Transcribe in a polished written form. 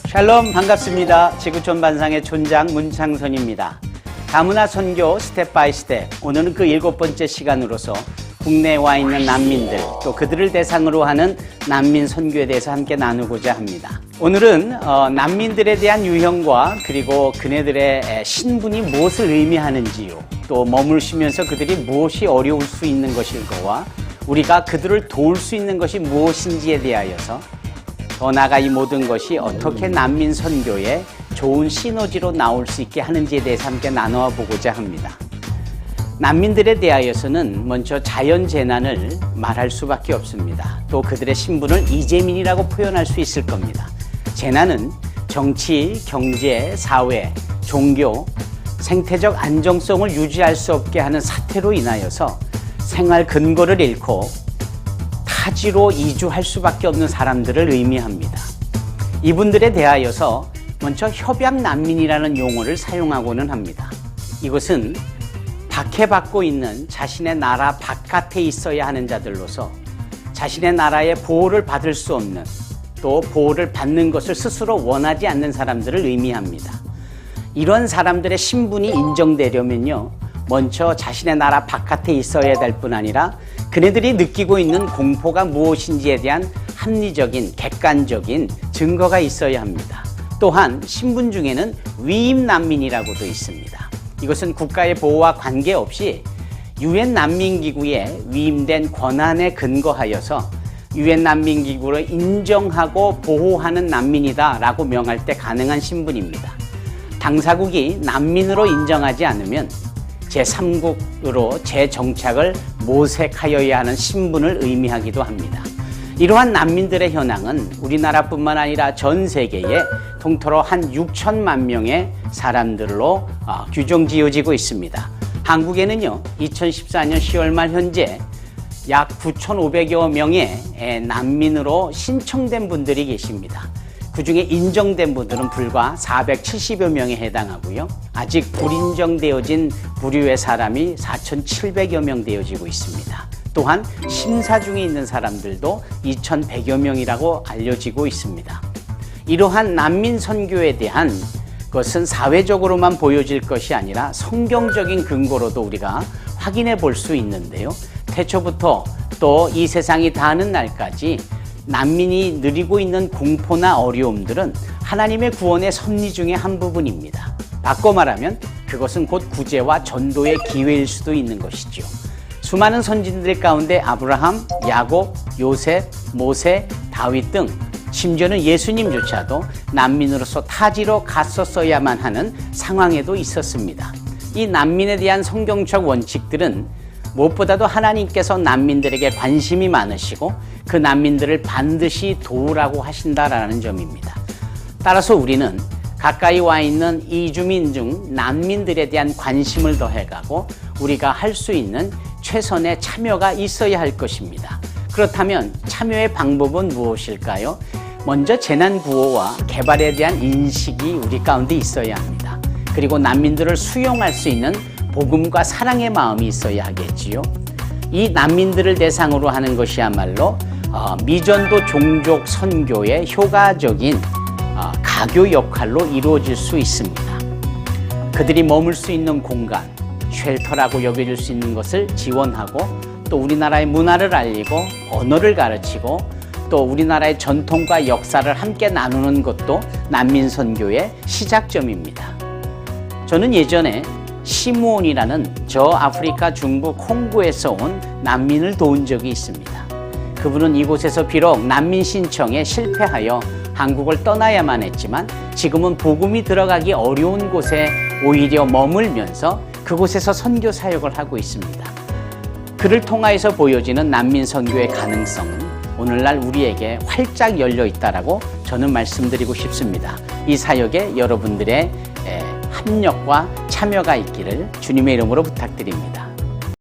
샬롬, 반갑습니다. 지구촌 반상의 촌장 문창선입니다. 다문화 선교 스텝 바이 스텝, 오늘은 그 7번째 시간으로서 국내에 와 있는 난민들, 또 그들을 대상으로 하는 난민 선교에 대해서 함께 나누고자 합니다. 오늘은 난민들에 대한 유형과 그리고 그네들의 신분이 무엇을 의미하는지요, 또 머무르시면서 그들이 무엇이 어려울 수 있는 것일까와 우리가 그들을 도울 수 있는 것이 무엇인지에 대하여서, 더 나아가 이 모든 것이 어떻게 난민 선교의 좋은 시너지로 나올 수 있게 하는지에 대해서 함께 나누어 보고자 합니다. 난민들에 대하여서는 먼저 자연재난을 말할 수밖에 없습니다. 또 그들의 신분을 이재민이라고 표현할 수 있을 겁니다. 재난은 정치, 경제, 사회, 종교, 생태적 안정성을 유지할 수 없게 하는 사태로 인하여서 생활 근거를 잃고 타지로 이주할 수밖에 없는 사람들을 의미합니다. 이분들에 대하여서 먼저 협약난민이라는 용어를 사용하고는 합니다. 이것은 박해받고 있는 자신의 나라 바깥에 있어야 하는 자들로서 자신의 나라의 보호를 받을 수 없는, 또 보호를 받는 것을 스스로 원하지 않는 사람들을 의미합니다. 이런 사람들의 신분이 인정되려면요, 먼저 자신의 나라 바깥에 있어야 될 뿐 아니라 그네들이 느끼고 있는 공포가 무엇인지에 대한 합리적인, 객관적인 증거가 있어야 합니다. 또한 신분 중에는 위임난민이라고도 있습니다. 이것은 국가의 보호와 관계없이 유엔 난민기구에 위임된 권한에 근거하여서 유엔 난민기구를 인정하고 보호하는 난민이다라고 명할 때 가능한 신분입니다. 당사국이 난민으로 인정하지 않으면 제3국으로 재정착을 모색하여야 하는 신분을 의미하기도 합니다. 이러한 난민들의 현황은 우리나라뿐만 아니라 전 세계에 통틀어 한 6천만 명의 사람들로 규정지어지고 있습니다. 한국에는요, 2014년 10월 말 현재 약 9,500여 명의 난민으로 신청된 분들이 계십니다. 그 중에 인정된 분들은 불과 470여 명에 해당하고요. 아직 불인정되어진 부류의 사람이 4,700여 명 되어지고 있습니다. 또한 심사 중에 있는 사람들도 2,100여 명이라고 알려지고 있습니다. 이러한 난민 선교에 대한 것은 사회적으로만 보여질 것이 아니라 성경적인 근거로도 우리가 확인해 볼 수 있는데요. 태초부터 또 이 세상이 닿는 날까지 난민이 누리고 있는 공포나 어려움들은 하나님의 구원의 섭리 중에 한 부분입니다. 바꿔 말하면 그것은 곧 구제와 전도의 기회일 수도 있는 것이죠. 수많은 선진들 가운데 아브라함, 야곱, 요셉, 모세, 다윗 등 심지어는 예수님조차도 난민으로서 타지로 갔었어야만 하는 상황에도 있었습니다. 이 난민에 대한 성경적 원칙들은 무엇보다도 하나님께서 난민들에게 관심이 많으시고 그 난민들을 반드시 도우라고 하신다라는 점입니다. 따라서 우리는 가까이 와 있는 이주민 중 난민들에 대한 관심을 더해가고 우리가 할 수 있는 최선의 참여가 있어야 할 것입니다. 그렇다면 참여의 방법은 무엇일까요? 먼저 재난구호와 개발에 대한 인식이 우리 가운데 있어야 합니다. 그리고 난민들을 수용할 수 있는 복음과 사랑의 마음이 있어야 하겠지요. 이 난민들을 대상으로 하는 것이야말로 미전도 종족 선교의 효과적인 가교 역할로 이루어질 수 있습니다. 그들이 머물 수 있는 공간, 쉘터라고 여겨질 수 있는 것을 지원하고, 또 우리나라의 문화를 알리고 언어를 가르치고, 또 우리나라의 전통과 역사를 함께 나누는 것도 난민 선교의 시작점입니다. 저는 예전에 시므온이라는 저 아프리카 중부 콩고에서 온 난민을 도운 적이 있습니다. 그분은 이곳에서 비록 난민 신청에 실패하여 한국을 떠나야만 했지만 지금은 복음이 들어가기 어려운 곳에 오히려 머물면서 그곳에서 선교 사역을 하고 있습니다. 그를 통하여서 보여지는 난민 선교의 가능성은 오늘날 우리에게 활짝 열려 있다라고 저는 말씀드리고 싶습니다. 이 사역에 여러분들의 합력과 참여가 있기를 주님의 이름으로 부탁드립니다.